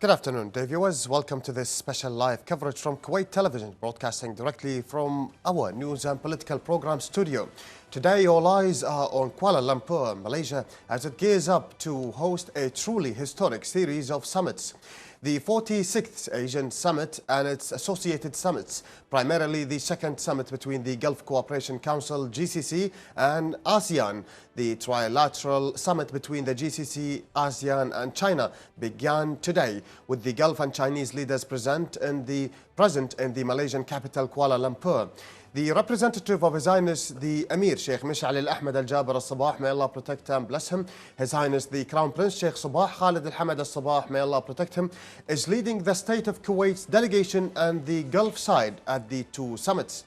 Good afternoon, dear viewers. Welcome to this special live coverage from Kuwait Television, broadcasting directly from our news and political program studio. Today, all eyes are on Kuala Lumpur, Malaysia, as it gears up to host a truly historic series of summits. The 46th Asian Summit and its associated summits, primarily the second summit between the Gulf Cooperation Council, GCC, and ASEAN. The trilateral summit between the GCC, ASEAN and China began today with the Gulf and Chinese leaders present in the Malaysian capital Kuala Lumpur. The representative of His Highness the Emir Sheikh Mish'al Al-Ahmad Al-Jaber Al-Sabah, may Allah protect and bless him. His Highness the Crown Prince Sheikh Sabah Khalid Al-Hamad Al-Sabah, may Allah protect him, is leading the State of Kuwait's delegation and the Gulf side at the two summits.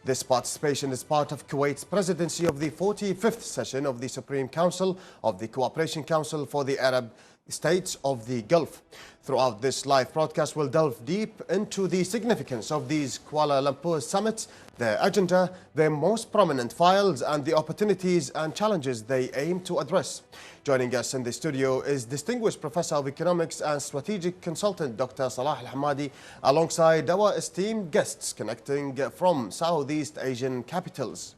This participation is part of Kuwait's presidency of the 45th session of the Supreme Council of the Cooperation Council for the Arab States of the Gulf. Throughout this live broadcast, we'll delve deep into the significance of these Kuala Lumpur summits, their agenda, their most prominent files, and the opportunities and challenges they aim to address. Joining us in the studio is Distinguished Professor of Economics and Strategic Consultant Dr. Salah Al-Hamadi, alongside our esteemed guests connecting from Southeast Asian capitals.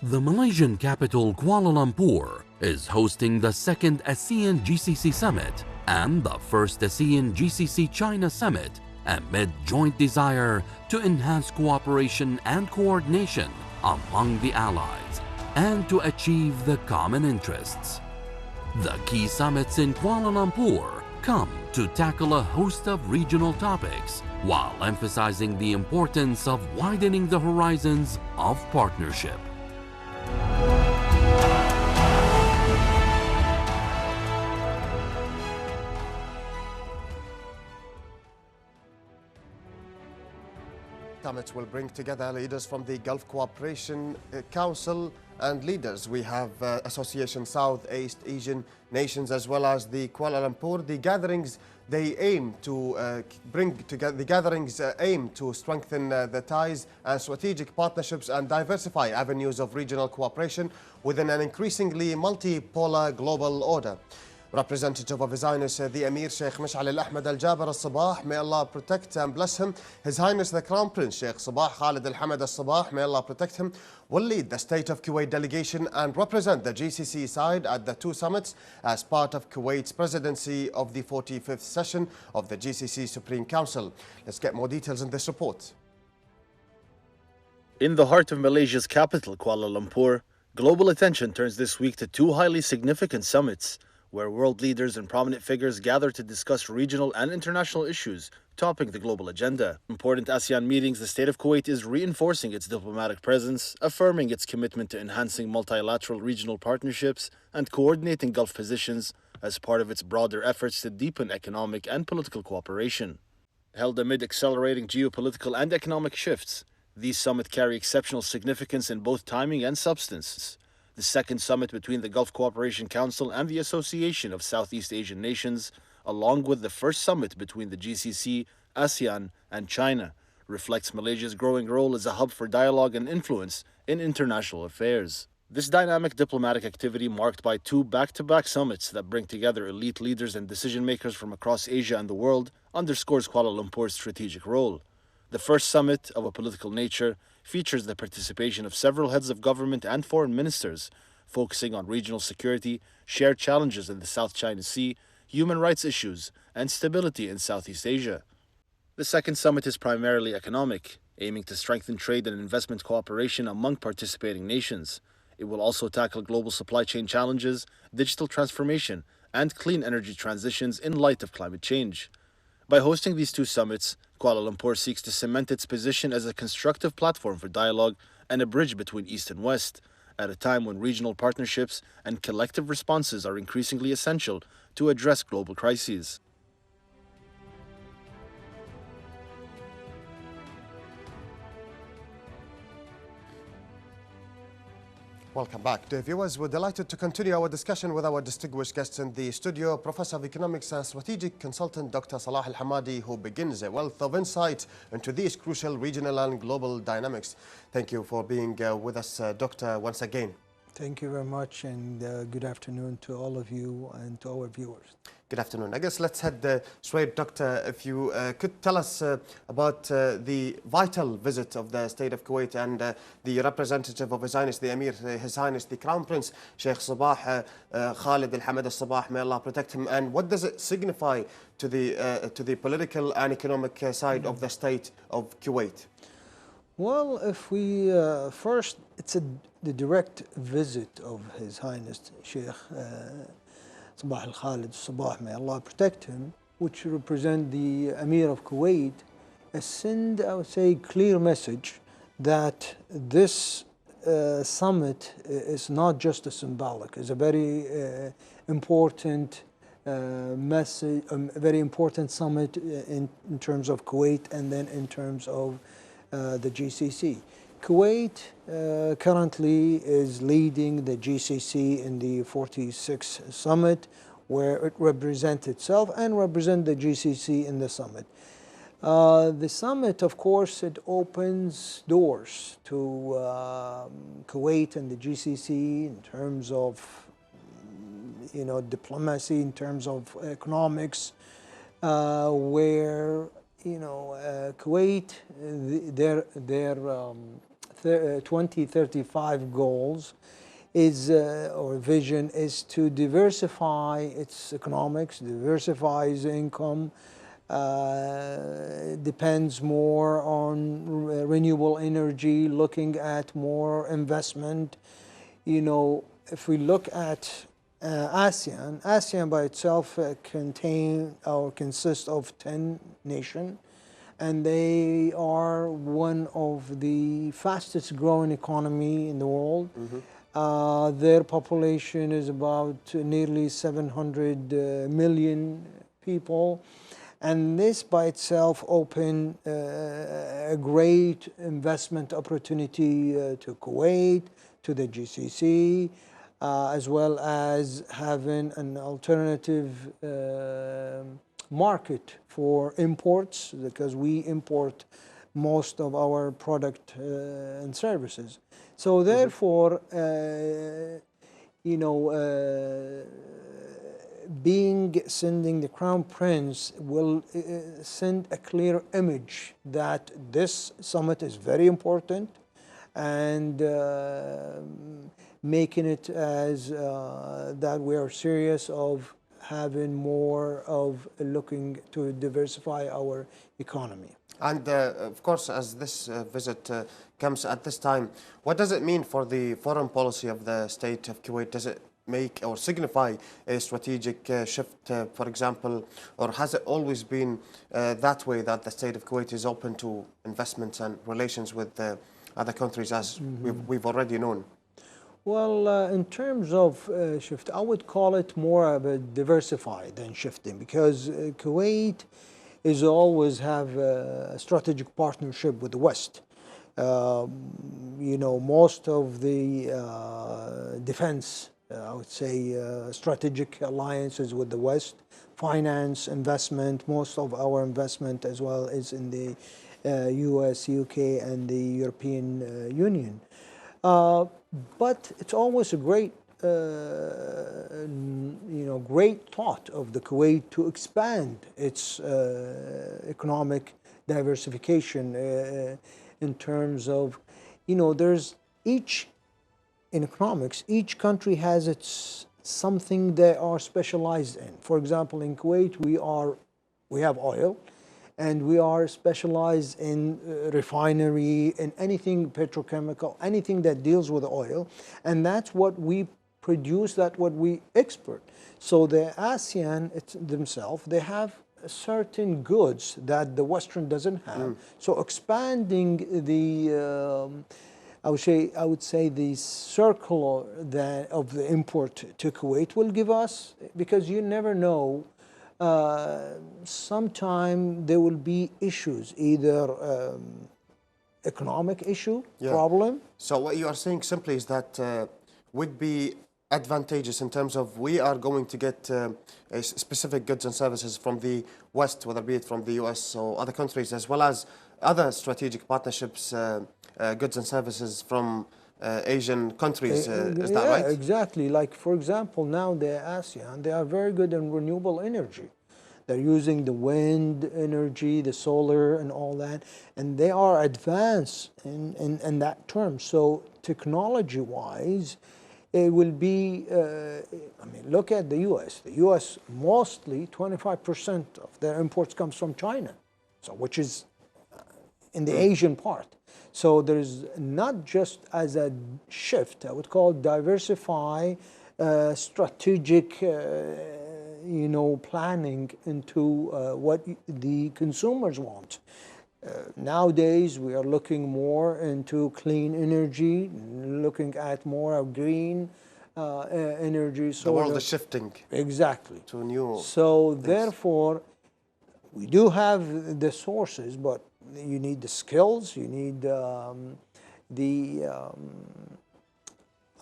The Malaysian capital Kuala Lumpur is hosting the second ASEAN-GCC Summit and the first ASEAN-GCC-China Summit amid joint desire to enhance cooperation and coordination among the allies and to achieve the common interests. The key summits in Kuala Lumpur come to tackle a host of regional topics while emphasizing the importance of widening the horizons of partnership. Summit will bring together leaders from the Gulf Cooperation Council and leaders. We have Association Southeast Asian Nations as well as the Kuala Lumpur. The gatherings they aim to bring together. The gatherings aim to strengthen the ties and strategic partnerships and diversify avenues of regional cooperation within an increasingly multipolar global order. Representative of His Highness the Emir Sheikh Mish'al Al-Ahmad Al-Jaber Al-Sabah, may Allah protect and bless him. His Highness the Crown Prince Sheikh Sabah Khalid Al-Hamad Al-Sabah, may Allah protect him, will lead the State of Kuwait delegation and represent the GCC side at the two summits as part of Kuwait's presidency of the 45th session of the GCC Supreme Council. Let's get more details in this report. In the heart of Malaysia's capital, Kuala Lumpur, global attention turns this week to two highly significant summits, where world leaders and prominent figures gather to discuss regional and international issues topping the global agenda. Important ASEAN meetings, the State of Kuwait is reinforcing its diplomatic presence, affirming its commitment to enhancing multilateral regional partnerships and coordinating Gulf positions as part of its broader efforts to deepen economic and political cooperation. Held amid accelerating geopolitical and economic shifts, these summits carry exceptional significance in both timing and substance. The second summit between the Gulf Cooperation Council and the Association of Southeast Asian Nations, along with the first summit between the GCC, ASEAN, and China, reflects Malaysia's growing role as a hub for dialogue and influence in international affairs. This dynamic diplomatic activity, marked by two back-to-back summits that bring together elite leaders and decision-makers from across Asia and the world, underscores Kuala Lumpur's strategic role. The first summit, of a political nature, features the participation of several heads of government and foreign ministers, focusing on regional security, shared challenges in the South China Sea, human rights issues, and stability in Southeast Asia. The second summit is primarily economic, aiming to strengthen trade and investment cooperation among participating nations. It will also tackle global supply chain challenges, digital transformation, and clean energy transitions in light of climate change. By hosting these two summits, Kuala Lumpur seeks to cement its position as a constructive platform for dialogue and a bridge between East and West, at a time when regional partnerships and collective responses are increasingly essential to address global crises. Welcome back, dear viewers. We're delighted to continue our discussion with our distinguished guests in the studio, Professor of Economics and Strategic Consultant Dr. Salah Al-Hamadi, who begins a wealth of insight into these crucial regional and global dynamics. Thank you for being with us, Doctor, once again. Thank you very much, and good afternoon to all of you and to our viewers. Good afternoon. I guess let's head straight, Doctor, if you could tell us about the vital visit of the State of Kuwait and the representative of His Highness the Emir, His Highness the Crown Prince, Sheikh Sabah Khalid Al-Hamad Al-Sabah, may Allah protect him. And what does it signify to the political and economic side of the State of Kuwait? Well, if we first, it's the direct visit of His Highness Sheikh Sabah Al-Khalid Sabah, may Allah protect him, which represent the Emir of Kuwait, send, I would say, clear message that this summit is not just a symbolic, it's a very important message, a very important summit in terms of Kuwait and then in terms of the GCC. Kuwait currently is leading the GCC in the 46th summit, where it represents itself and represents the GCC in the summit. The summit, of course, it opens doors to Kuwait and the GCC in terms of, diplomacy, in terms of economics, where Kuwait, their 2035 goals is or vision is to diversify its economics, diversify its income, depends more on renewable energy, looking at more investment. If we look at ASEAN by itself consists of 10 nations, and they are one of the fastest growing economy in the world. Their population is about nearly 700 million people, and this by itself open a great investment opportunity to Kuwait, to the GCC, as well as having an alternative market for imports, because we import most of our product and services. So therefore, sending the Crown Prince will send a clear image that this summit is very important, and making it as that we are serious of having more of looking to diversify our economy. And of course, as this visit comes at this time, what does it mean for the foreign policy of the State of Kuwait? Does it make or signify a strategic shift, for example, or has it always been that way, that the State of Kuwait is open to investments and relations with other countries, as we've already known? Well, in terms of shift, I would call it more of a diversified than shifting, because Kuwait is always have a strategic partnership with the West. Most of the defense, I would say, strategic alliances with the West, finance, investment, most of our investment as well is in the US, UK, and the European Union. But it's always a great, great thought of the Kuwait to expand its economic diversification in terms of, there's in economics, each country has its something they are specialized in. For example, in Kuwait, we have oil, and we are specialized in refinery, in anything petrochemical, anything that deals with oil, and that's what we produce, that's what we export. So the ASEAN themselves, they have certain goods that the Western doesn't have. So expanding the, I would say the circle of the import to Kuwait will give us, because you never know, sometime there will be issues, either economic issue, problem. So what you are saying simply is that would be advantageous in terms of we are going to get specific goods and services from the West, whether be it from the US or other countries, as well as other strategic partnerships, goods and services from Asian countries. Is that Yeah, right? exactly. Like, for example, now the ASEAN, they are very good in renewable energy. They're using the wind energy, the solar, and all that, and they are advanced in that term. So technology-wise, it will be, I mean, look at the U.S. The U.S. mostly 25% of their imports comes from China, so which is in the Asian part. So there's not just as a shift, I would call diversify, strategic, planning into what the consumers want. Nowadays, we are looking more into clean energy, looking at more of green energy. The world is shifting. Exactly. To new So things. therefore, we do have the sources, but you need the skills, you need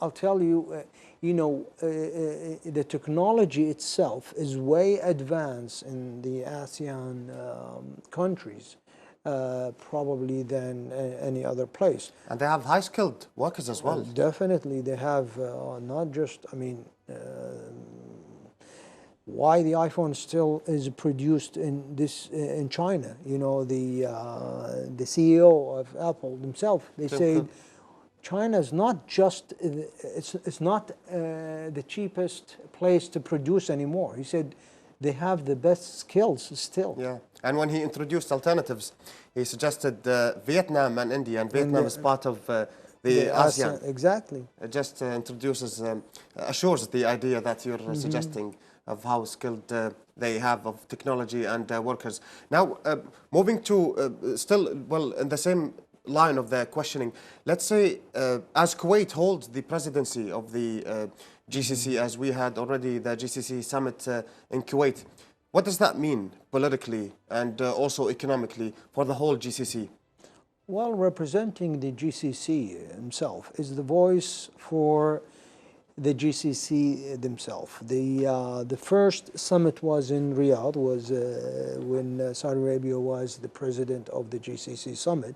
I'll tell you, the technology itself is way advanced in the ASEAN countries, probably than any other place. And they have high-skilled workers as well. Definitely, they have not just, why the iPhone still is produced in China. The CEO of Apple himself, they said China is not just it's not the cheapest place to produce anymore. He said they have the best skills still. Yeah, and when he introduced alternatives, he suggested Vietnam and India, and Vietnam is part of the ASEAN. Exactly. It just introduces, assures the idea that you're suggesting of how skilled they have of technology and workers. Now, moving to still, well, in the same line of the questioning, let's say as Kuwait holds the presidency of the GCC, as we had already the GCC Summit in Kuwait, what does that mean politically and also economically for the whole GCC? Well, representing the GCC himself is the voice for the GCC themselves. The first summit was in Riyadh, was when Saudi Arabia was the president of the GCC Summit.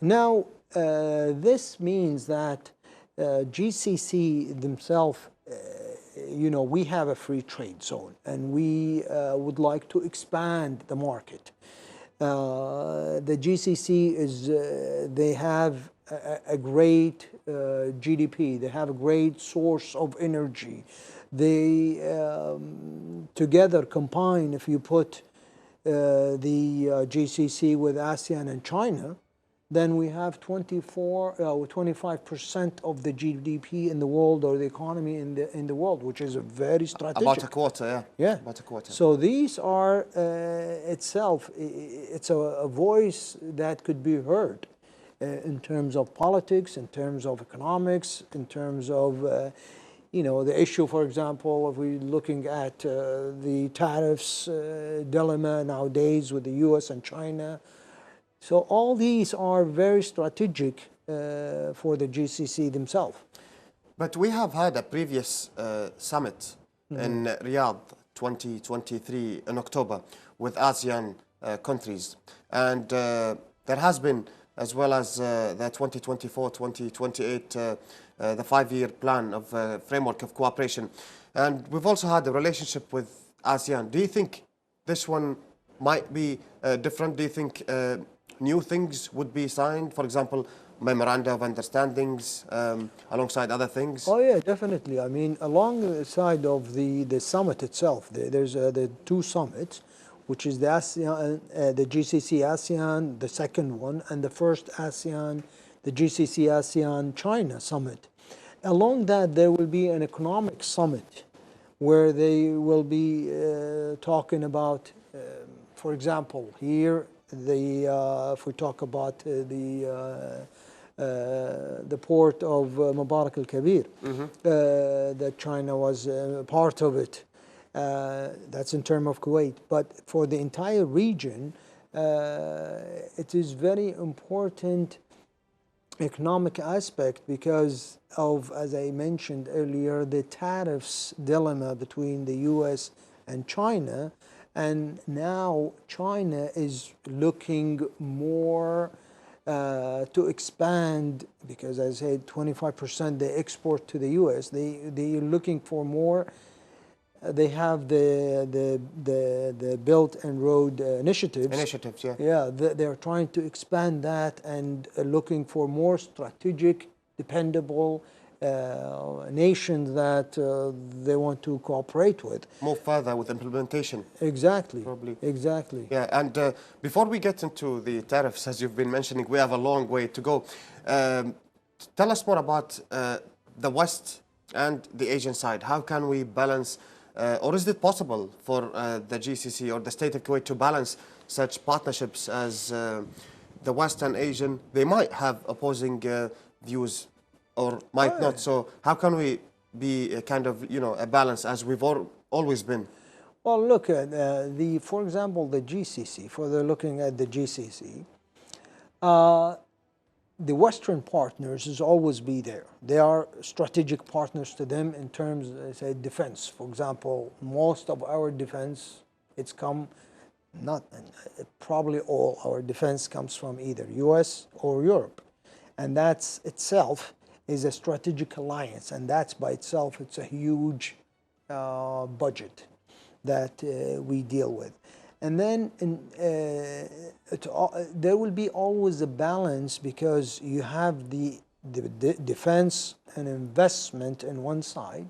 Now, this means that GCC themselves, we have a free trade zone, and we would like to expand the market. The GCC is, they have a great GDP, they have a great source of energy. They together combine, if you put the GCC with ASEAN and China, then we have 25% of the GDP in the world, or the economy in the world, which is a very strategic. About a quarter, yeah. Yeah. About a quarter. So these are itself, it's a voice that could be heard in terms of politics, in terms of economics, in terms of, the issue, for example, if we're looking at the tariffs dilemma nowadays with the US and China. So all these are very strategic for the GCC themselves. But we have had a previous summit in Riyadh 2023 in October with ASEAN countries. And there has been, as well as the 2024-2028, the 5-year plan of framework of cooperation. And we've also had a relationship with ASEAN. Do you think this one might be different? Do you think new things would be signed, for example, memoranda of understandings alongside other things? Oh yeah, definitely. I mean, alongside of the summit itself, there's the two summits, which is the ASEAN, the GCC ASEAN, the second one, and the first ASEAN, the GCC ASEAN China Summit. Along that, there will be an economic summit where they will be talking about, for example, here, if we talk about the port of Mubarak al-Kabir, that China was part of it. That's in terms of Kuwait. But for the entire region, it is very important economic aspect because of, as I mentioned earlier, the tariffs dilemma between the US and China. And now China is looking more to expand, because as I said, 25% they export to the U.S. They are looking for more. They have the Belt and Road initiatives. Initiatives, yeah. Yeah, they're trying to expand that and looking for more strategic, dependable nations that they want to cooperate with. Move further with implementation. Exactly. Probably. Exactly. Yeah, and before we get into the tariffs, as you've been mentioning, we have a long way to go. Tell us more about the West and the Asian side. How can we balance, or is it possible for the GCC or the state of Kuwait to balance such partnerships as the West and Asian? They might have opposing views or might not. So how can we be a kind of, a balance as we've always been? Well, look at for example, the GCC. For looking at the GCC, the Western partners is always be there. They are strategic partners to them in terms, say, defense. For example, most of our defense, it's come, probably all our defense comes from either U.S. or Europe, and that's itself is a strategic alliance, and that's by itself, it's a huge budget that we deal with. And then there will be always a balance, because you have the defense and investment in one side,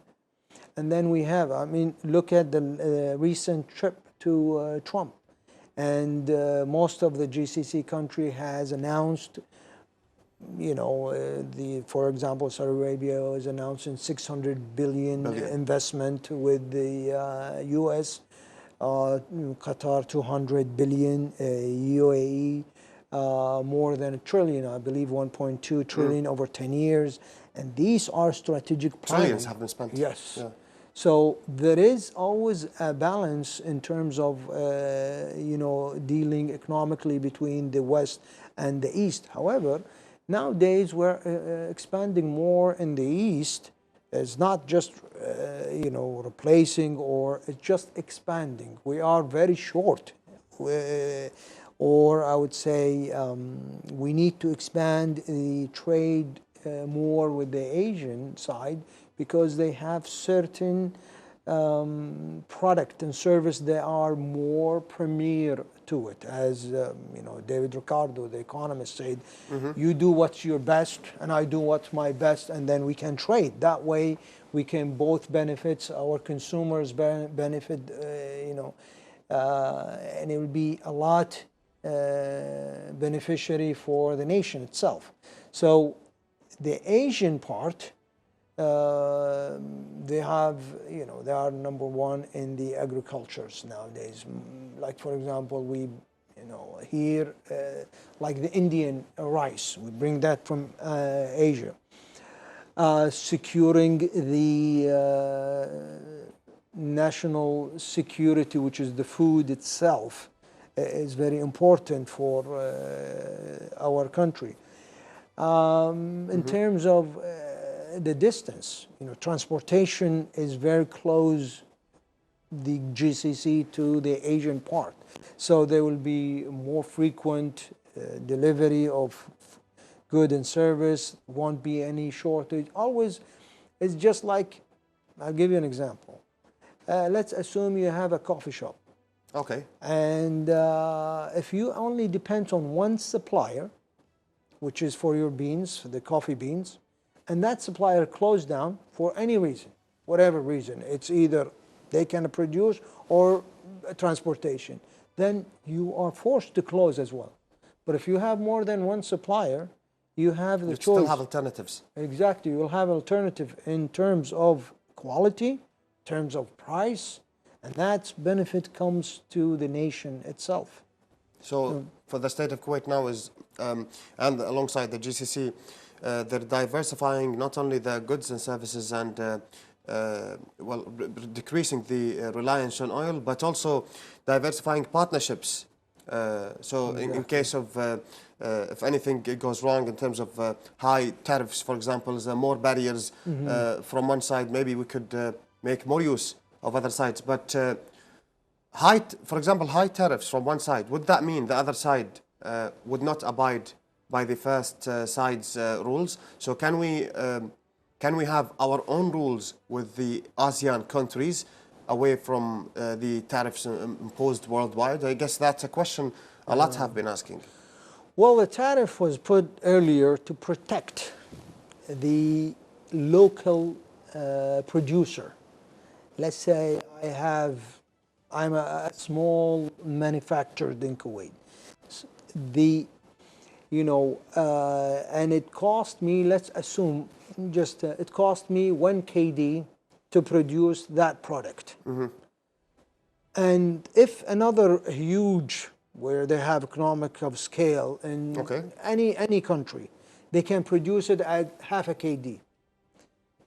and then we have, look at the recent trip to Trump, and most of the GCC country has announced, for example, Saudi Arabia is announcing 600 billion investment with the U.S., Qatar 200 billion, UAE more than $1 trillion, I believe 1.2 trillion over 10 years, and these are strategic planning. Trillions have been spent. Yes. Yeah. So there is always a balance in terms of dealing economically between the West and the East. However, nowadays we're expanding more in the East. It's not just replacing, or it's just expanding. We are very short, or I would say we need to expand the trade more with the Asian side, because they have certain product and service that are more premier to it. As David Ricardo, the economist, said, you do what's your best and I do what's my best, and then we can trade. That way we can both benefit, our consumers benefit, and it will be a lot beneficiary for the nation itself. So the Asian part, they have, they are number one in the agricultures nowadays. Like, for example, we, here, like the Indian rice, we bring that from Asia. Securing the national security, which is the food itself, is very important for our country. In terms of the distance, transportation is very close, the GCC to the Asian part. So there will be more frequent delivery of good and service, won't be any shortage. Always, it's just like, I'll give you an example. Let's assume you have a coffee shop. Okay. And if you only depend on one supplier, which is for your beans, for the coffee beans, and that supplier closed down for any reason, whatever reason, it's either they can produce or transportation, then you are forced to close as well. But if you have more than one supplier, you have the choice. You still have alternatives. Exactly, you will have alternative in terms of quality, in terms of price, and that benefit comes to the nation itself. So for the state of Kuwait now is, and alongside the GCC, they're diversifying not only the goods and services and decreasing the reliance on oil, but also diversifying partnerships. In case of if anything goes wrong in terms of high tariffs, for example, more barriers from one side, maybe we could make more use of other sides. But for example, high tariffs from one side, would that mean the other side would not abide by the first side's rules. So can we have our own rules with the ASEAN countries away from the tariffs imposed worldwide? I guess that's a question a lot have been asking. Well, the tariff was put earlier to protect the local producer. Let's say I'm a small manufacturer in Kuwait. And it cost me, let's assume, it cost me 1 KD to produce that product. And if another huge, where they have economic of scale in any country, they can produce it at half a KD.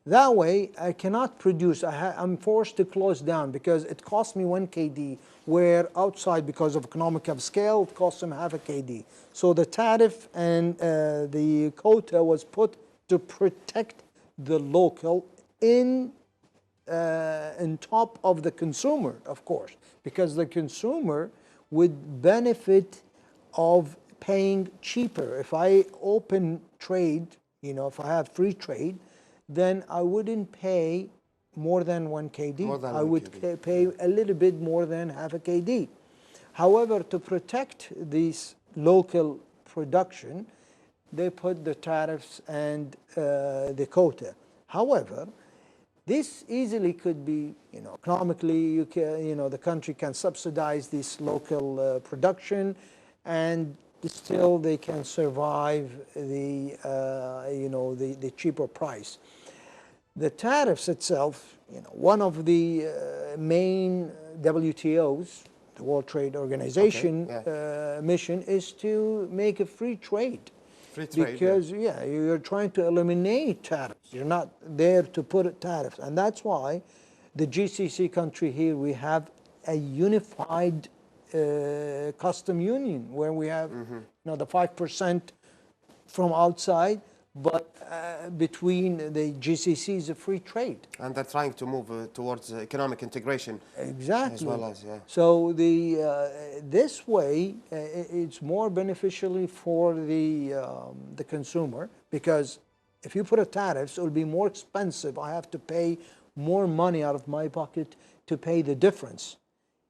That way, I cannot produce. I'm forced to close down because it cost me 1 KD, where outside, because of economic of scale, it costs them half a KD. So the tariff and the quota was put to protect the local in top of the consumer, of course, because the consumer would benefit of paying cheaper. If I open trade, if I have free trade, then I wouldn't pay more than 1 KD. I would pay a little bit more than half a KD. However, to protect this local production, they put the tariffs and the quota. However, this easily could be, economically, the country can subsidize this local production, and still they can survive the cheaper price. The tariffs itself, one of the main WTO's, the World Trade Organization mission, is to make a free trade. Because you're trying to eliminate tariffs. You're not there to put tariffs, and that's why the GCC country here, we have a unified custom union where we have the 5% from outside, but between the GCCs, a free trade. And they're trying to move towards economic integration. Exactly. As well as, So this way, it's more beneficially for the consumer, because if you put a tariff, it will be more expensive. I have to pay more money out of my pocket to pay the difference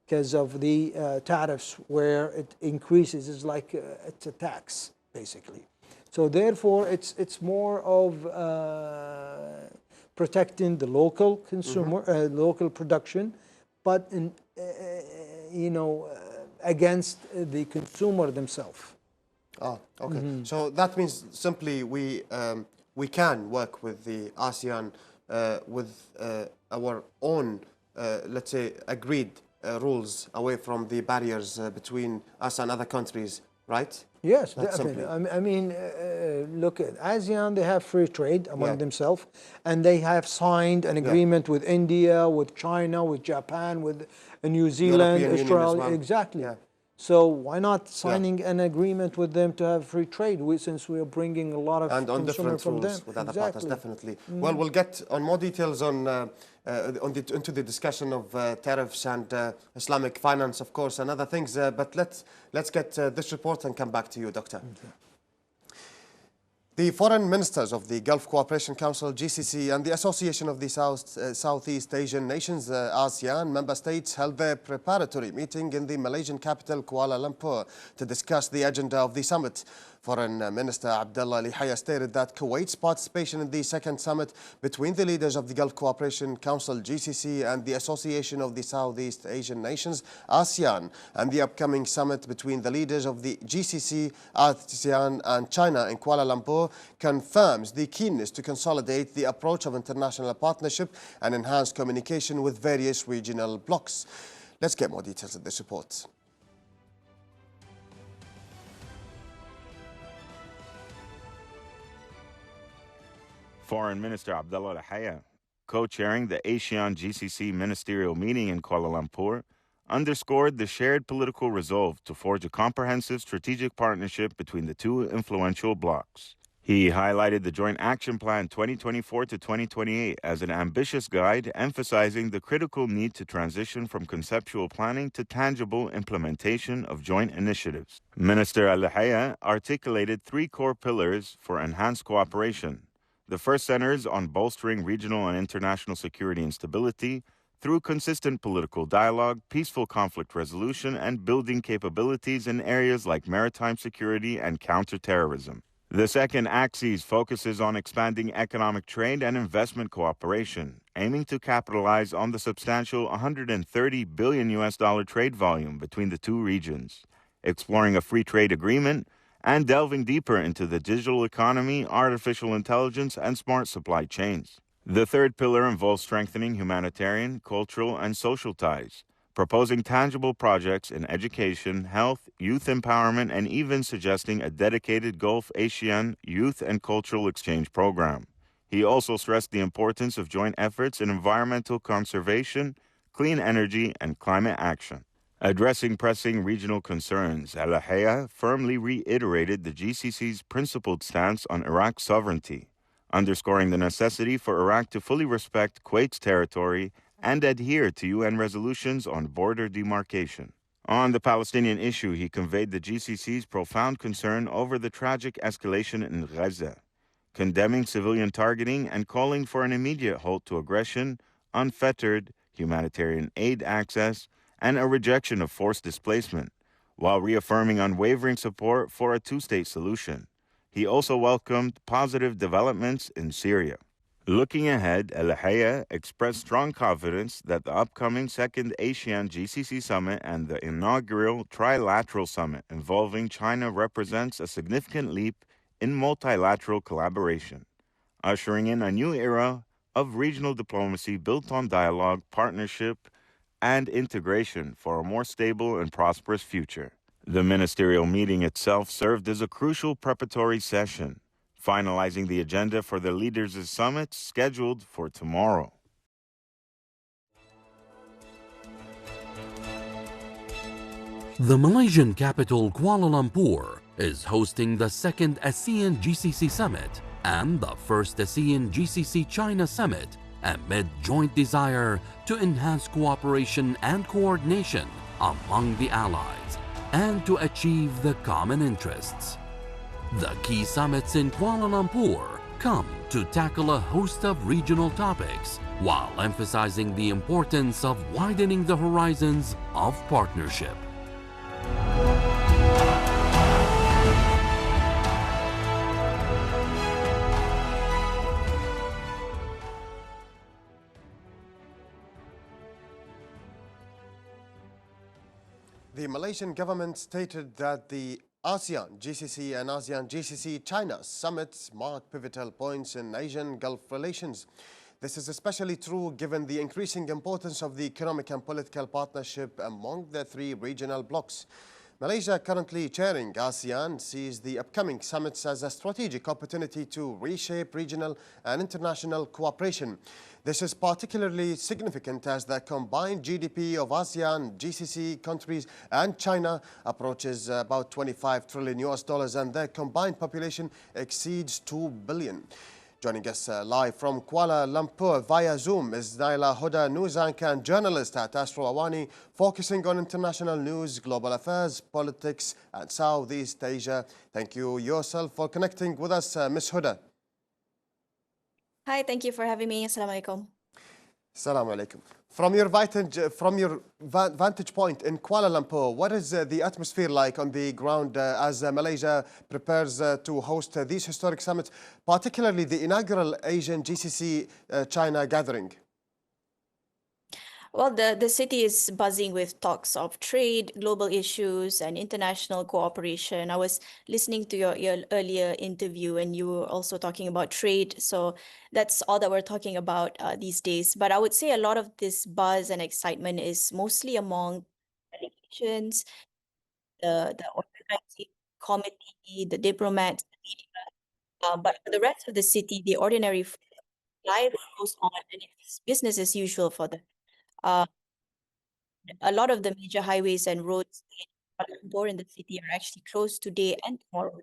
because of the tariffs, where it increases. It's like it's a tax, basically. So therefore, it's more of protecting the local consumer, local production, but against the consumer themselves. Oh, okay. So that means simply we can work with the ASEAN with our own, let's say, agreed rules away from the barriers between us and other countries, right? Yes, definitely. I mean, look at ASEAN, they have free trade among themselves, and they have signed an agreement with India, with China, with Japan, with New Zealand, Israel. Well. Exactly. Yeah. So why not signing an agreement with them to have free trade, since we are bringing a lot of consumer from them? With other partners, definitely. Well, we'll get on more details into the discussion of tariffs and Islamic finance, of course, and other things. But let's get this report and come back to you, Doctor. The foreign ministers of the Gulf Cooperation Council, GCC, and the Association of the Southeast Asian Nations, ASEAN member states, held their preparatory meeting in the Malaysian capital, Kuala Lumpur, to discuss the agenda of the summit. Foreign Minister Abdullah Lihaya stated that Kuwait's participation in the second summit between the leaders of the Gulf Cooperation Council, GCC, and the Association of the Southeast Asian Nations, ASEAN, and the upcoming summit between the leaders of the GCC, ASEAN, and China in Kuala Lumpur confirms the keenness to consolidate the approach of international partnership and enhance communication with various regional blocs. Let's get more details of this report. Foreign Minister Abdullah Lihaya, co-chairing the ASEAN-GCC ministerial meeting in Kuala Lumpur, underscored the shared political resolve to forge a comprehensive strategic partnership between the two influential blocs. He highlighted the Joint Action Plan 2024 to 2028 as an ambitious guide, emphasizing the critical need to transition from conceptual planning to tangible implementation of joint initiatives. Minister Al-Haya articulated three core pillars for enhanced cooperation. The first centers on bolstering regional and international security and stability through consistent political dialogue, peaceful conflict resolution, and building capabilities in areas like maritime security and counterterrorism. The second axis focuses on expanding economic trade and investment cooperation, aiming to capitalize on the substantial $130 billion trade volume between the two regions, exploring a free trade agreement, and delving deeper into the digital economy, artificial intelligence, and smart supply chains. The third pillar involves strengthening humanitarian, cultural, and social ties, proposing tangible projects in education, health, youth empowerment, and even suggesting a dedicated Gulf ASEAN youth and cultural exchange program. He also stressed the importance of joint efforts in environmental conservation, clean energy, and climate action. Addressing pressing regional concerns, Al-Haya firmly reiterated the GCC's principled stance on Iraq's sovereignty, underscoring the necessity for Iraq to fully respect Kuwait's territory and adhere to UN resolutions on border demarcation. On the Palestinian issue, he conveyed the GCC's profound concern over the tragic escalation in Gaza, condemning civilian targeting and calling for an immediate halt to aggression, unfettered humanitarian aid access, and a rejection of forced displacement, while reaffirming unwavering support for a two-state solution. He also welcomed positive developments in Syria. Looking ahead, Al-Haya expressed strong confidence that the upcoming second ASEAN-GCC Summit and the inaugural trilateral summit involving China represents a significant leap in multilateral collaboration, ushering in a new era of regional diplomacy built on dialogue, partnership, and integration for a more stable and prosperous future. The ministerial meeting itself served as a crucial preparatory session, finalizing the agenda for the Leaders' Summit scheduled for tomorrow. The Malaysian capital Kuala Lumpur is hosting the second ASEAN-GCC Summit and the first ASEAN-GCC-China Summit amid joint desire to enhance cooperation and coordination among the allies and to achieve the common interests. The key summits in Kuala Lumpur come to tackle a host of regional topics while emphasizing the importance of widening the horizons of partnership. The Malaysian government stated that the ASEAN-GCC and ASEAN-GCC-China summits mark pivotal points in Asian Gulf relations. This is especially true given the increasing importance of the economic and political partnership among the three regional blocs. Malaysia, currently chairing ASEAN, sees the upcoming summits as a strategic opportunity to reshape regional and international cooperation. This is particularly significant as the combined GDP of ASEAN, GCC countries and China approaches about $25 trillion and their combined population exceeds 2 billion. Joining us live from Kuala Lumpur via Zoom is Naila Huda, news anchor and journalist at Astro Awani, focusing on international news, global affairs, politics and Southeast Asia. Thank you yourself for connecting with us, Ms. Huda. Hi, thank you for having me. Assalamu alaikum. Assalamu alaikum. From your vantage point in Kuala Lumpur, what is the atmosphere like on the ground as Malaysia prepares to host these historic summits, particularly the inaugural Asian GCC China gathering? Well, the city is buzzing with talks of trade, global issues, and international cooperation. I was listening to your earlier interview, and you were also talking about trade. So that's all that we're talking about these days. But I would say a lot of this buzz and excitement is mostly among delegations, the organizing committee, the diplomats, the media. But for the rest of the city, the ordinary life goes on, and it's business as usual for them. A lot of the major highways and roads in the city are actually closed today and tomorrow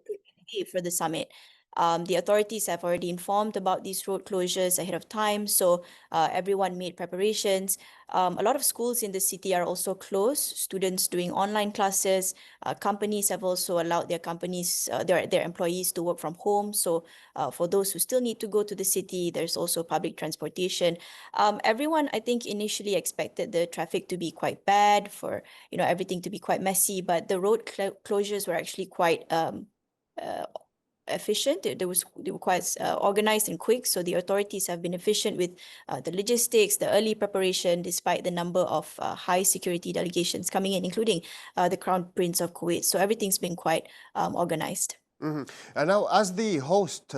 for the summit. The authorities have already informed about these road closures ahead of time, so everyone made preparations. A lot of schools in the city are also closed, students doing online classes. Companies have also allowed their employees to work from home. So for those who still need to go to the city, there's also public transportation. Everyone, I think, initially expected the traffic to be quite bad, for everything to be quite messy, but the road closures were actually quite efficient. They were quite organized and quick. So the authorities have been efficient with the logistics, the early preparation, despite the number of high security delegations coming in, including the Crown Prince of Kuwait. So everything's been quite organized. And now, as the host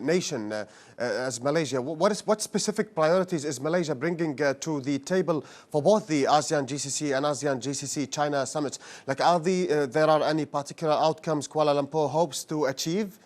nation, as Malaysia, what specific priorities is Malaysia bringing to the table for both the ASEAN-GCC and ASEAN-GCC-China summits? Like, there are any particular outcomes Kuala Lumpur hopes to achieve?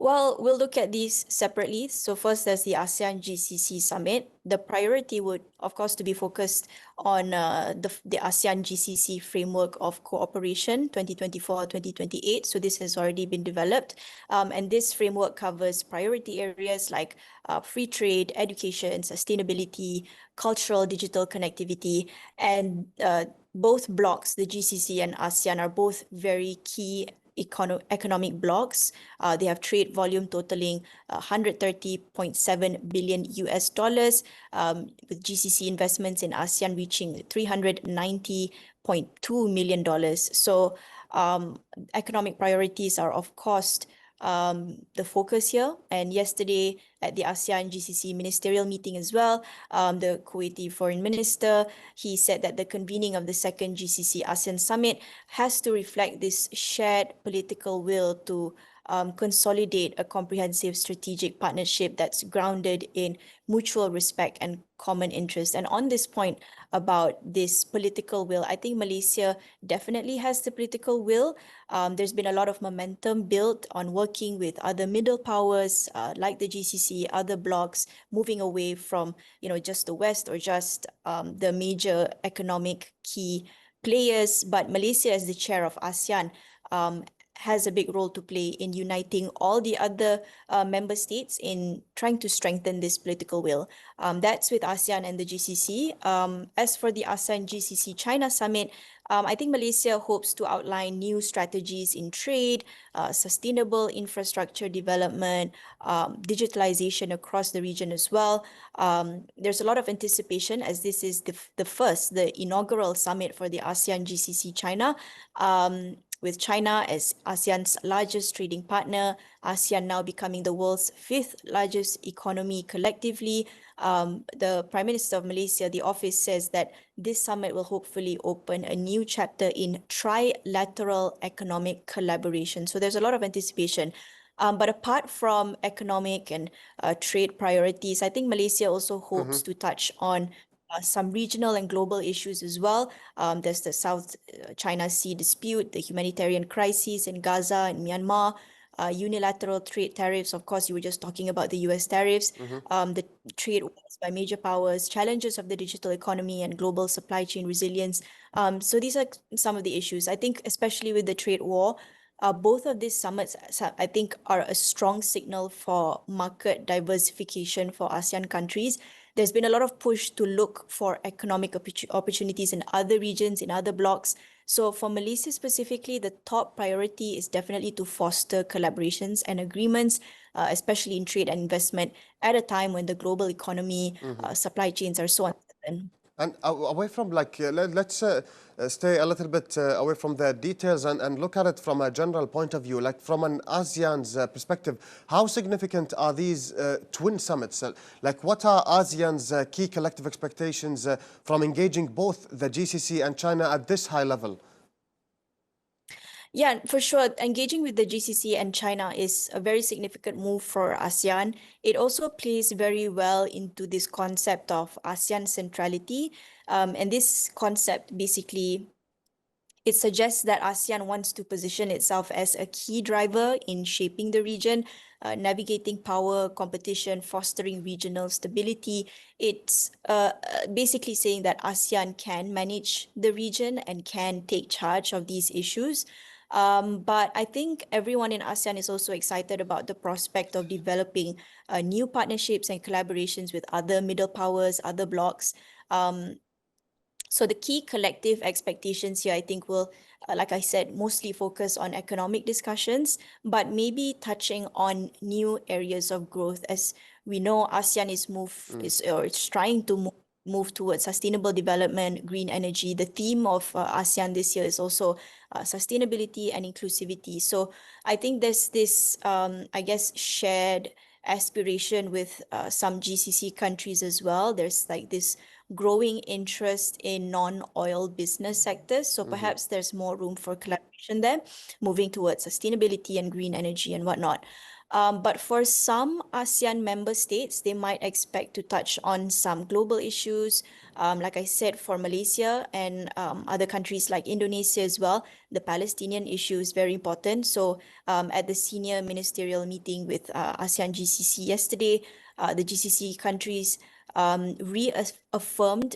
Well, we'll look at these separately. So first, there's the ASEAN-GCC Summit. The priority would, of course, to be focused on the ASEAN-GCC Framework of Cooperation 2024-2028. So this has already been developed. And this framework covers priority areas like free trade, education, sustainability, cultural digital connectivity, and both blocs, the GCC and ASEAN, are both very key economic blocs. They have trade volume totaling 130.7 billion US dollars, with GCC investments in ASEAN reaching $390.2 million. So economic priorities are, of course, the focus here. And yesterday at the ASEAN-GCC ministerial meeting as well, the Kuwaiti foreign minister, he said that the convening of the second GCC-ASEAN summit has to reflect this shared political will to consolidate a comprehensive strategic partnership that's grounded in mutual respect and common interest. And on this point about this political will, I think Malaysia definitely has the political will. There's been a lot of momentum built on working with other middle powers like the GCC, other blocs, moving away from just the West or just the major economic key players. But Malaysia, as the chair of ASEAN, has a big role to play in uniting all the other member states in trying to strengthen this political will. That's with ASEAN and the GCC. As for the ASEAN-GCC-China Summit, I think Malaysia hopes to outline new strategies in trade, sustainable infrastructure development, digitalization across the region as well. There's a lot of anticipation, as this is the inaugural summit for the ASEAN-GCC-China. With China as ASEAN's largest trading partner, ASEAN now becoming the world's 5th largest economy collectively. The Prime Minister of Malaysia, the office, says that this summit will hopefully open a new chapter in trilateral economic collaboration. So there's a lot of anticipation. But apart from economic and trade priorities, I think Malaysia also hopes to touch on some regional and global issues as well. There's the South China Sea dispute, the humanitarian crises in Gaza and Myanmar, unilateral trade tariffs. Of course, you were just talking about the US tariffs, the trade wars by major powers, challenges of the digital economy and global supply chain resilience. So these are some of the issues. I think especially with the trade war, both of these summits, I think, are a strong signal for market diversification for ASEAN countries. There's been a lot of push to look for economic opportunities in other regions, in other blocs. So for Malaysia specifically, the top priority is definitely to foster collaborations and agreements, especially in trade and investment, at a time when the global economy, supply chains are so uncertain. And away from, let's stay a little bit away from the details and look at it from a general point of view. Like, from an ASEAN's perspective, how significant are these twin summits? What are ASEAN's key collective expectations from engaging both the GCC and China at this high level? Yeah, for sure. Engaging with the GCC and China is a very significant move for ASEAN. It also plays very well into this concept of ASEAN centrality. And this concept basically, it suggests that ASEAN wants to position itself as a key driver in shaping the region, navigating power, competition, fostering regional stability. It's basically saying that ASEAN can manage the region and can take charge of these issues. But I think everyone in ASEAN is also excited about the prospect of developing new partnerships and collaborations with other middle powers, other blocs. So the key collective expectations here, I think, will, like I said, mostly focus on economic discussions, but maybe touching on new areas of growth. As we know, ASEAN is trying to move towards sustainable development, green energy. The theme of ASEAN this year is also sustainability and inclusivity. So I think there's this, I guess, shared aspiration with some GCC countries as well. There's like this growing interest in non-oil business sectors. So perhaps there's more room for collaboration there, moving towards sustainability and green energy and whatnot. But for some ASEAN member states, they might expect to touch on some global issues. Like I said, for Malaysia and other countries like Indonesia as well, the Palestinian issue is very important. So at the senior ministerial meeting with ASEAN-GCC yesterday, the GCC countries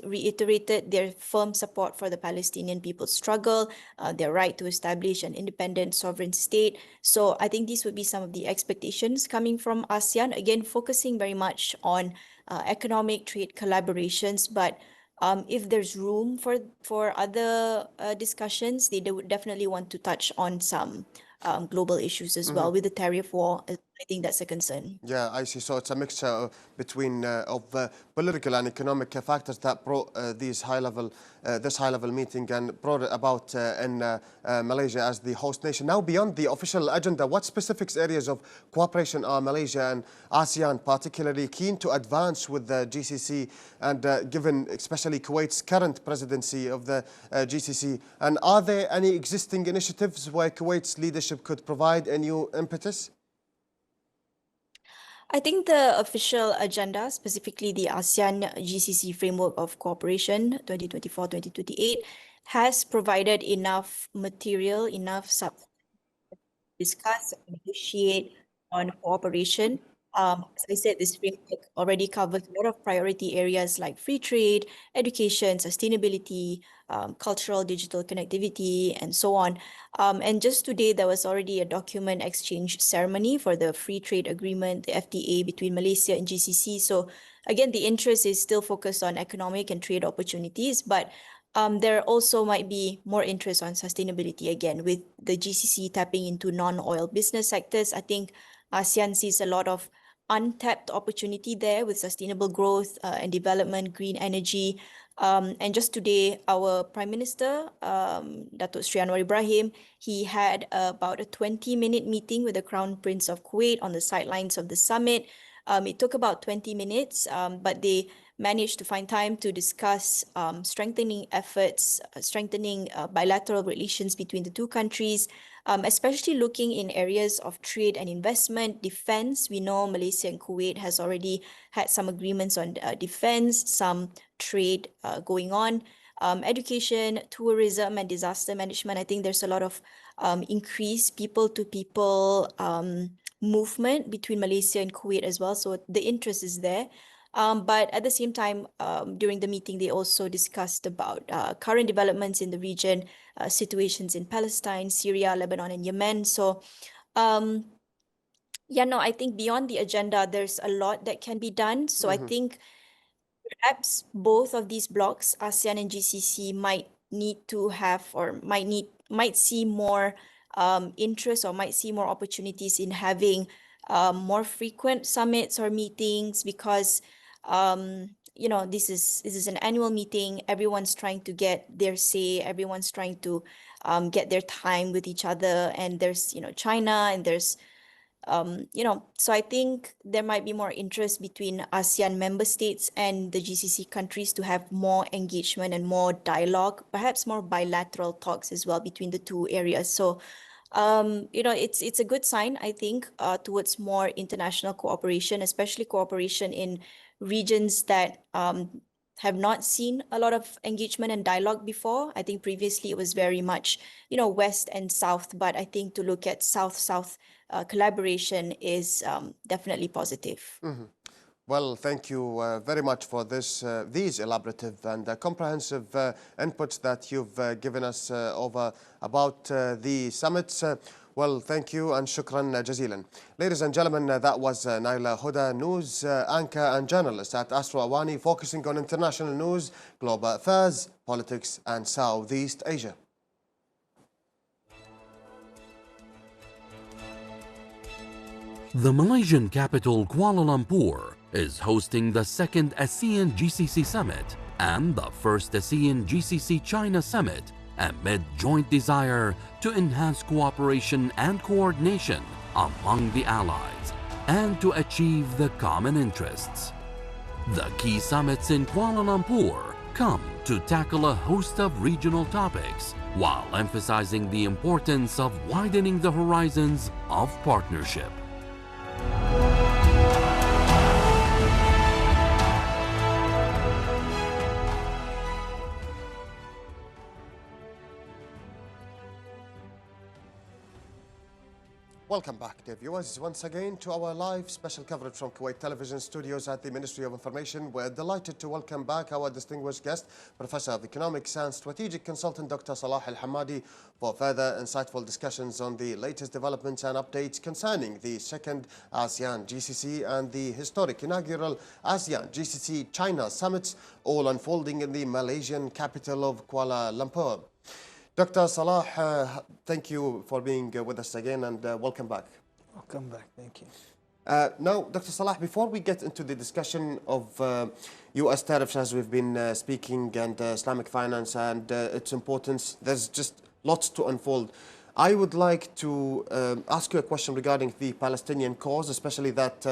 reiterated their firm support for the Palestinian people's struggle, their right to establish an independent sovereign state. So I think these would be some of the expectations coming from ASEAN, again, focusing very much on economic trade collaborations, but if there's room for other discussions, they would definitely want to touch on some global issues as well. With the tariff war, I think that's a concern. Yeah, I see. So it's a mixture between of political and economic factors that brought this high-level meeting and brought it about in Malaysia as the host nation. Now, beyond the official agenda, what specific areas of cooperation are Malaysia and ASEAN particularly keen to advance with the GCC, and given especially Kuwait's current presidency of the GCC? And are there any existing initiatives where Kuwait's leadership could provide a new impetus? I think the official agenda, specifically the ASEAN-GCC Framework of Cooperation 2024-2028, has provided enough material, enough discuss, negotiate on cooperation. As I said, this framework already covers a lot of priority areas like free trade, education, sustainability, cultural digital connectivity, and so on. And just today, there was already a document exchange ceremony for the free trade agreement, the FTA between Malaysia and GCC. So again, the interest is still focused on economic and trade opportunities, but there also might be more interest on sustainability again, with the GCC tapping into non-oil business sectors. I think ASEAN sees a lot of untapped opportunity there with sustainable growth and development, green energy. And just today, our Prime Minister, Datuk Sri Anwar Ibrahim, he had about a 20-minute meeting with the Crown Prince of Kuwait on the sidelines of the summit. It took about 20 minutes, but they managed to find time to discuss strengthening efforts, strengthening bilateral relations between the two countries, especially looking in areas of trade and investment, defense. We know Malaysia and Kuwait has already had some agreements on defense, some trade going on. Education, tourism, and disaster management. I think there's a lot of increased people-to-people movement between Malaysia and Kuwait as well. So the interest is there. But at the same time, during the meeting, they also discussed about current developments in the region, situations in Palestine, Syria, Lebanon, and Yemen. So, I think beyond the agenda, there's a lot that can be done. So I think perhaps both of these blocks, ASEAN and GCC, might need to have or might see more interest or might see more opportunities in having more frequent summits or meetings, because this is an annual meeting. Everyone's trying to get their say. Everyone's trying to get their time with each other. And there's China, and there's so I think there might be more interest between ASEAN member states and the GCC countries to have more engagement and more dialogue, perhaps more bilateral talks as well between the two areas. So it's a good sign, I think, towards more international cooperation, especially cooperation in regions that have not seen a lot of engagement and dialogue before. I think previously it was very much, West and South, but I think to look at South-South collaboration is definitely positive. Well, thank you very much for these elaborative and comprehensive inputs that you've given us over about the summits. Well, thank you and shukran jazilan. Ladies and gentlemen, that was Naila Huda, news anchor and journalist at Astro Awani, focusing on international news, global affairs, politics and Southeast Asia. The Malaysian capital Kuala Lumpur is hosting the second ASEAN-GCC Summit and the first ASEAN-GCC-China Summit amid joint desire to enhance cooperation and coordination among the allies and to achieve the common interests. The key summits in Kuala Lumpur come to tackle a host of regional topics while emphasizing the importance of widening the horizons of partnership. Welcome back, dear viewers, once again to our live special coverage from Kuwait Television Studios at the Ministry of Information. We're delighted to welcome back our distinguished guest, Professor of Economics and Strategic Consultant Dr. Salah Al-Hamadi, for further insightful discussions on the latest developments and updates concerning the second ASEAN-GCC and the historic inaugural ASEAN-GCC-China Summits, all unfolding in the Malaysian capital of Kuala Lumpur. Dr. Salah, thank you for being with us again and welcome back. Welcome back, thank you. Now, Dr. Salah, before we get into the discussion of U.S. tariffs as we've been speaking and Islamic finance and its importance, there's just lots to unfold. I would like to ask you a question regarding the Palestinian cause, especially that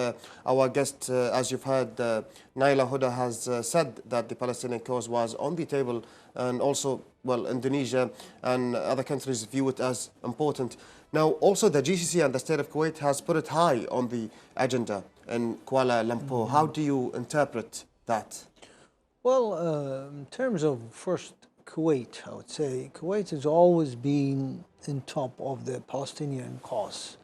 our guest, as you've heard, Naila Huda has said that the Palestinian cause was on the table, and also, well, Indonesia and other countries view it as important. Now, also the GCC and the state of Kuwait has put it high on the agenda in Kuala Lumpur. How do you interpret that? Well, in terms of first Kuwait, I would say Kuwait has always been in top of the Palestinian cause.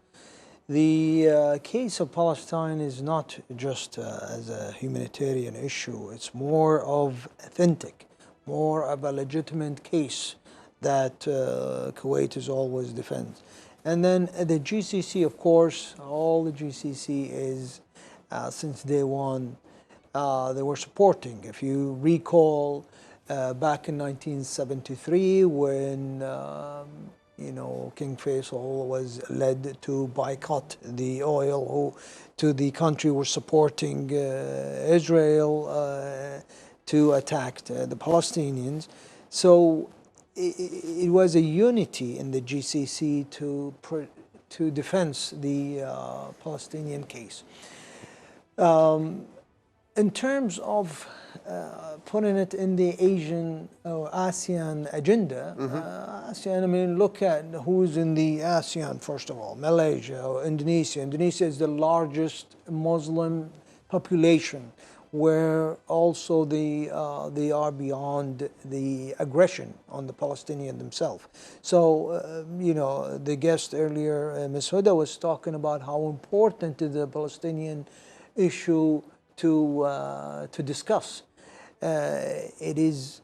The case of Palestine is not just as a humanitarian issue, it's more of authentic, more of a legitimate case that Kuwait has always defended. And then the GCC, of course, all the GCC is, since day one, they were supporting. If you recall, back in 1973, when King Faisal was led to boycott the oil, who to the country was supporting Israel to attack the Palestinians. So it was a unity in the GCC to defend the Palestinian case. In terms of putting it in the Asian or ASEAN agenda, ASEAN, I mean, look at who's in the ASEAN, first of all, Malaysia or Indonesia. Indonesia is the largest Muslim population, where also they are beyond the aggression on the Palestinian themselves. So, the guest earlier, Ms. Huda, was talking about how important is the Palestinian issue to discuss. It is,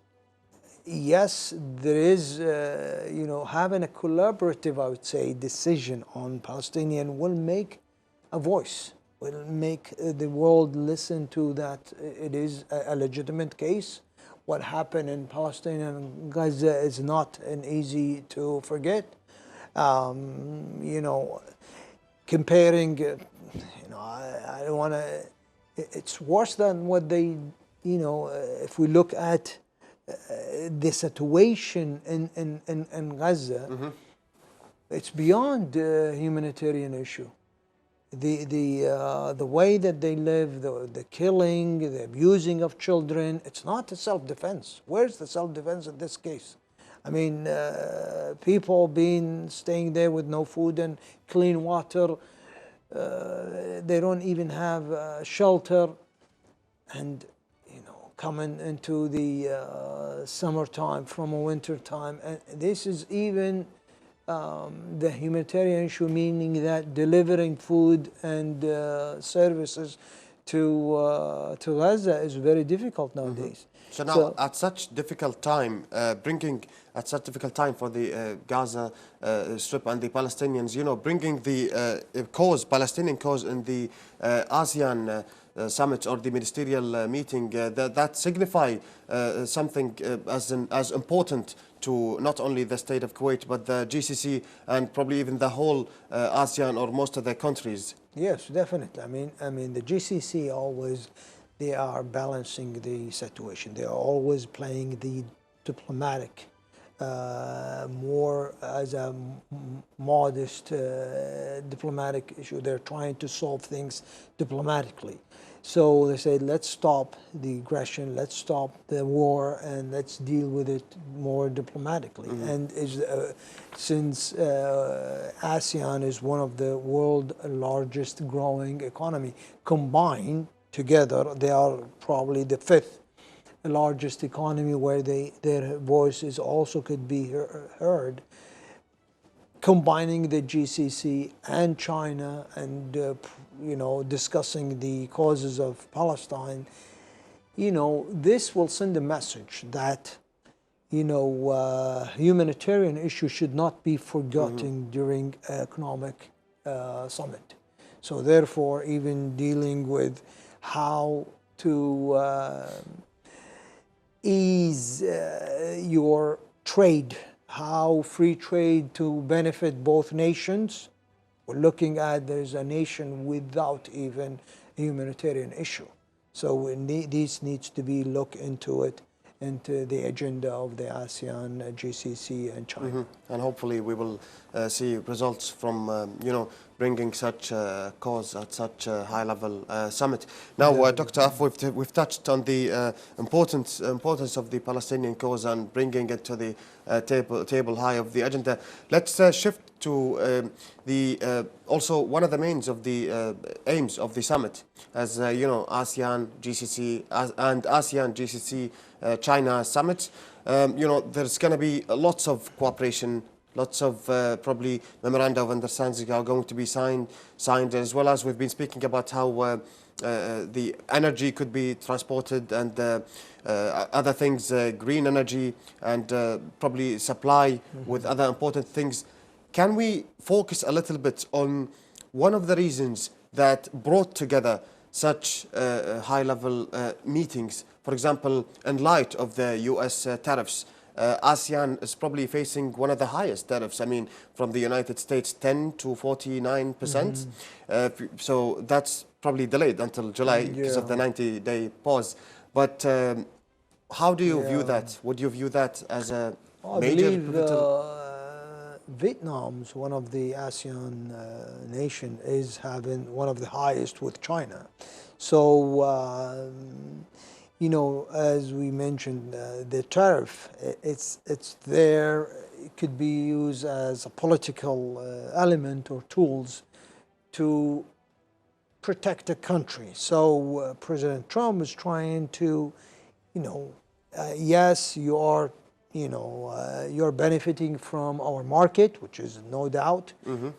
yes, there is, having a collaborative, I would say, decision on Palestinian will make a voice, will make the world listen to that it is a legitimate case. What happened in Palestine and Gaza is not an easy to forget. Comparing, I don't want to, it's worse than what they, if we look at the situation in Gaza, it's beyond a humanitarian issue. The way that they live, the killing, the abusing of children, it's not a self-defense. Where's the self-defense in this case? I mean, people staying there with no food and clean water. They don't even have shelter, and coming into the summertime from a winter time, and this is even the humanitarian issue, meaning that delivering food and services to Gaza is very difficult nowadays. So now, at such difficult time, at such difficult time for the Gaza Strip and the Palestinians, bringing the Palestinian cause in the ASEAN summit or the ministerial meeting, that signify something as important to not only the state of Kuwait but the GCC and probably even the whole ASEAN or most of the countries. Yes, definitely. I mean, the GCC always, they are balancing the situation. They are always playing the diplomatic, more as a modest diplomatic issue. They're trying to solve things diplomatically. So they say, let's stop the aggression, let's stop the war, and let's deal with it more diplomatically. And since ASEAN is one of the world's largest growing economy, combined together, they are probably the fifth largest economy where their voices also could be heard. Combining the GCC and China and discussing the causes of Palestine, this will send a message that humanitarian issues should not be forgotten during economic summit. So therefore, even dealing with how to ease your trade, how free trade to benefit both nations. We're looking at there's a nation without even a humanitarian issue. So this needs to be looked into the agenda of the ASEAN, GCC, and China. And hopefully we will see results from, bringing such a cause at such a high-level summit. Now, Dr. Af, we've touched on the importance of the Palestinian cause and bringing it to the table high of the agenda. Let's shift to also one of the aims of the summit, as ASEAN, GCC, and ASEAN, GCC, China Summit. There's going to be lots of cooperation, lots of probably memoranda of understanding are going to be signed, as well as we've been speaking about how the energy could be transported and other things, green energy, and probably supply with other important things. Can we focus a little bit on one of the reasons that brought together such high-level meetings? For example, in light of the US tariffs, ASEAN is probably facing one of the highest tariffs. I mean, from the United States, 10 to 49%. So that's probably delayed until July because of the 90-day pause. But how do you view that? Would you view that as a major pivotal? Vietnam's one of the ASEAN nation is having one of the highest with China. So, as we mentioned, the tariff, it's there. It could be used as a political element or tools to protect a country. So President Trump is trying to, yes, you are, you're benefiting from our market, which is no doubt.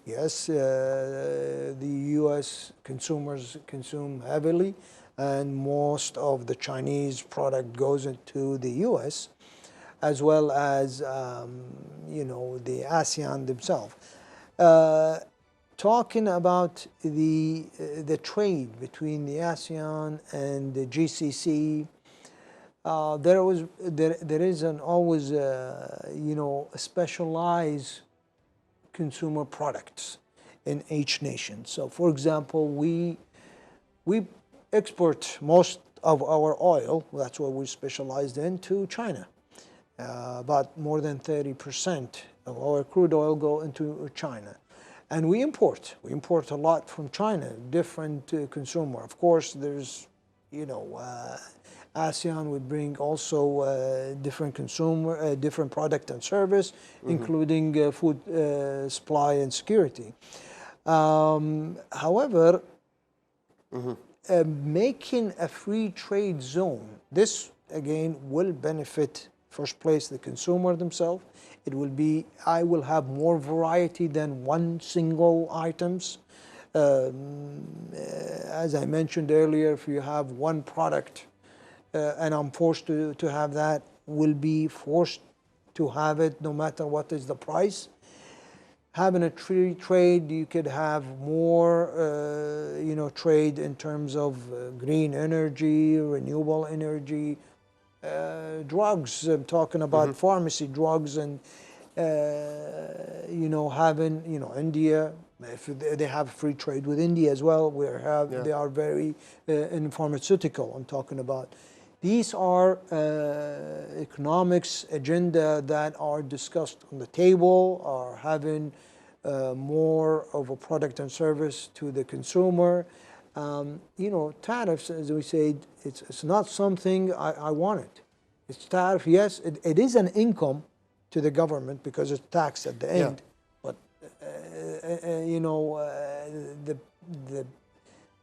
Yes, the U.S. consumers consume heavily, and most of the Chinese product goes into the U.S., as well as, the ASEAN themselves. Talking about the trade between the ASEAN and the GCC, there is always specialized consumer products in each nation. So, for example, we export most of our oil. That's what we specialized in, to China. About more than 30% of our crude oil go into China. And we import a lot from China, different consumer. Of course, there's, ASEAN would bring also different consumer, different product and service, including food supply and security. However, making a free trade zone, this again will benefit, first place, the consumer themselves. It will be, I will have more variety than one single items. As I mentioned earlier, if you have one product and I'm forced to have that, will be forced to have it no matter what is the price. Having a free trade, you could have more, trade in terms of green energy, renewable energy, drugs. I'm talking about pharmacy drugs, and having India. If they have free trade with India as well, they are very in pharmaceutical. I'm talking about. These are economics agenda that are discussed on the table, are having more of a product and service to the consumer. Tariffs, as we said, it's not something I wanted. It's tariff, yes, it is an income to the government because it's taxed at the end, but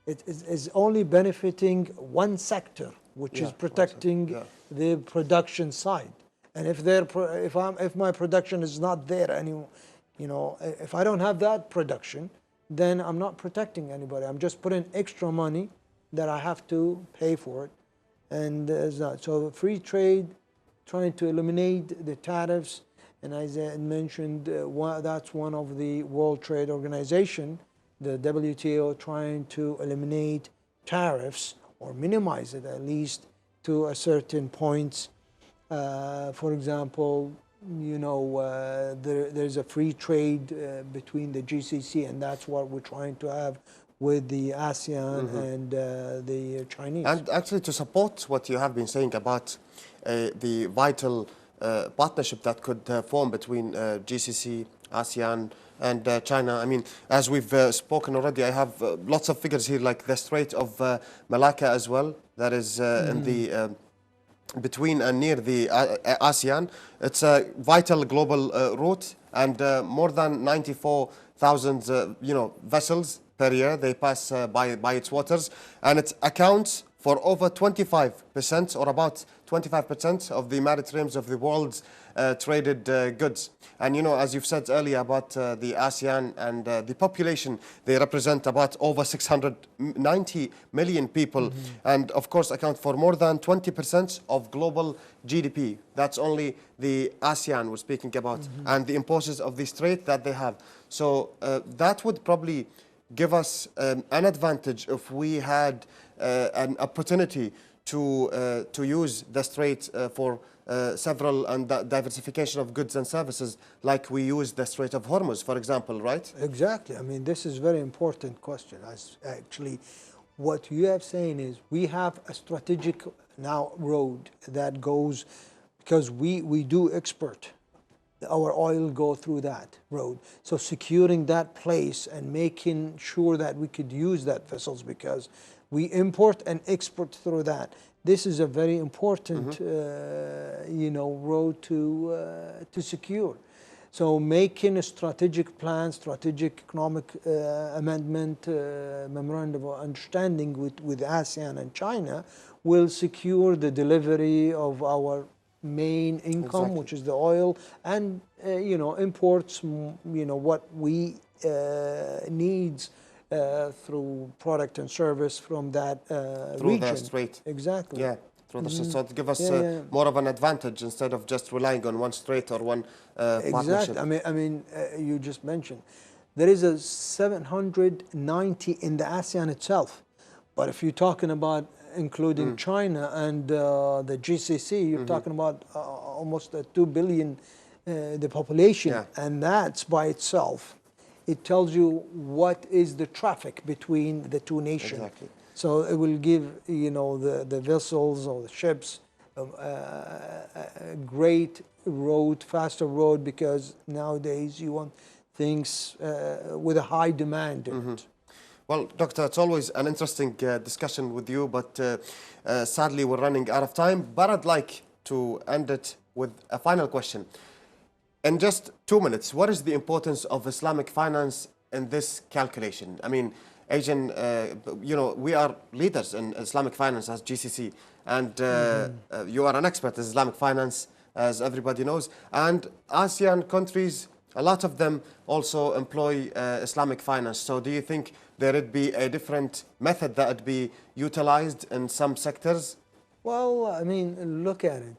it is only benefiting one sector, which is protecting the production side. And if my production is not there anymore, if I don't have that production, then I'm not protecting anybody. I'm just putting extra money that I have to pay for it. And so free trade, trying to eliminate the tariffs, and as I mentioned, that's one of the World Trade Organization, the WTO, trying to eliminate tariffs or minimize it at least to a certain point. For example, there's a free trade between the GCC, and that's what we're trying to have with the ASEAN and the Chinese. And actually, to support what you have been saying about the vital partnership that could form between GCC, ASEAN, and China. I mean, as we've spoken already, I have lots of figures here, like the Strait of Malacca as well, that is in the between and near the ASEAN. It's a vital global route, and more than 94,000 vessels per year they pass by its waters, and it accounts for over 25% or about 25% of the maritime of the world's traded goods. And as you've said earlier about the ASEAN and the population, they represent about over 690 million people, and of course account for more than 20% of global GDP. That's only the ASEAN we're speaking about, and the importance of the strait that they have. So that would probably give us an advantage if we had an opportunity to use the strait for several and diversification of goods and services, like we use the Strait of Hormuz, for example, right? Exactly. I mean, this is a very important question. Actually, what you have saying is we have a strategic now road that goes, because we do export. Our oil go through that road. So securing that place and making sure that we could use that vessels, because we import and export through that. This is a very important, road to secure. So making a strategic plan, strategic economic amendment, memorandum of understanding with ASEAN and China will secure the delivery of our main income, which is the oil, and imports, what we needs through product and service from that through region. the strait. Exactly. Yeah, through the so to give us more of an advantage instead of just relying on one strait or one partnership. Exactly. I mean, you just mentioned there is a 790 in the ASEAN itself, but if you're talking about including China and the GCC, you're talking about almost 2 billion the population, and that's by itself. It tells you what is the traffic between the two nations. Exactly. So it will give the vessels or the ships a great road, faster road, because nowadays you want things with a high demand in it. Well, Doctor, it's always an interesting discussion with you, but sadly we're running out of time. But I'd like to end it with a final question. In just 2 minutes, what is the importance of Islamic finance in this calculation? I mean, Asian, we are leaders in Islamic finance as GCC, and you are an expert in Islamic finance, as everybody knows. And ASEAN countries A lot of them also employ Islamic finance. So do you think there would be a different method that would be utilized in some sectors? Well, I mean, look at it.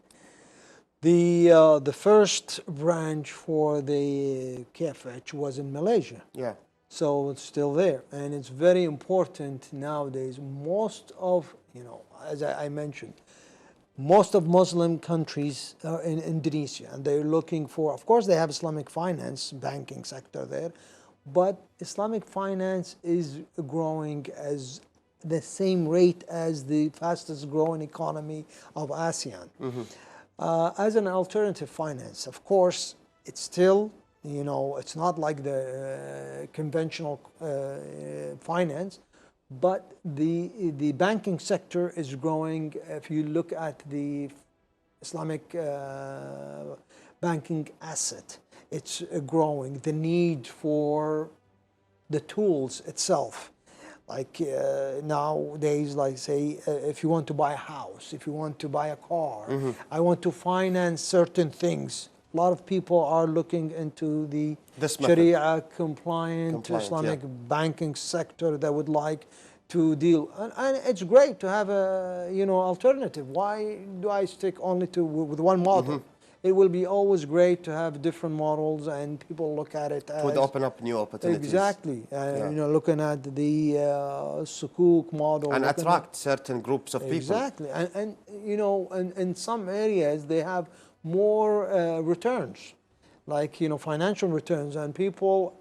The first branch for the KFH was in Malaysia. Yeah. So it's still there. And it's very important nowadays. Most of, as I mentioned, most of Muslim countries are in Indonesia, and they're looking for, of course, they have Islamic finance, banking sector there, but Islamic finance is growing as the same rate as the fastest growing economy of ASEAN. As an alternative finance, of course, it's still, it's not like the conventional finance, but the banking sector is growing. If you look at the Islamic banking asset, it's growing. The need for the tools itself, like nowadays, like say, if you want to buy a house, if you want to buy a car, I want to finance certain things. A lot of people are looking into the Sharia compliant Islamic banking sector that would like to deal, and it's great to have a alternative. Why do I stick only with one model? It will be always great to have different models, and people look at it as would open up new opportunities. Exactly, looking at the sukuk model and attract certain groups of people. Exactly, and in some areas they have more returns, like financial returns, and people,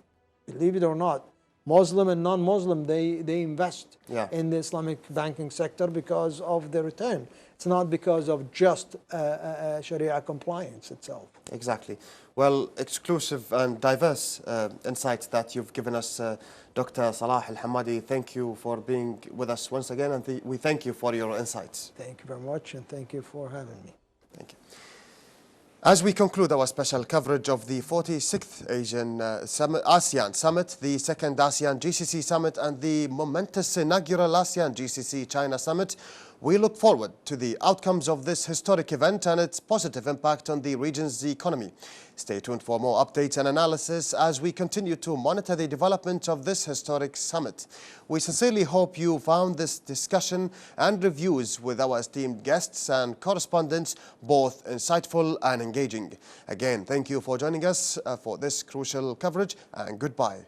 believe it or not, Muslim and non-Muslim, they invest in the Islamic banking sector because of the return. It's not because of just Sharia compliance itself. Exactly. Well, exclusive and diverse insights that you've given us, Dr. Salah Al-Hamadi. Thank you for being with us once again, and we thank you for your insights. Thank you very much, and thank you for having me. Thank you. As we conclude our special coverage of the 46th ASEAN Summit, the second ASEAN-GCC Summit, and the momentous inaugural ASEAN-GCC-China Summit, we look forward to the outcomes of this historic event and its positive impact on the region's economy. Stay tuned for more updates and analysis as we continue to monitor the development of this historic summit. We sincerely hope you found this discussion and reviews with our esteemed guests and correspondents both insightful and engaging. Again, thank you for joining us for this crucial coverage, and goodbye.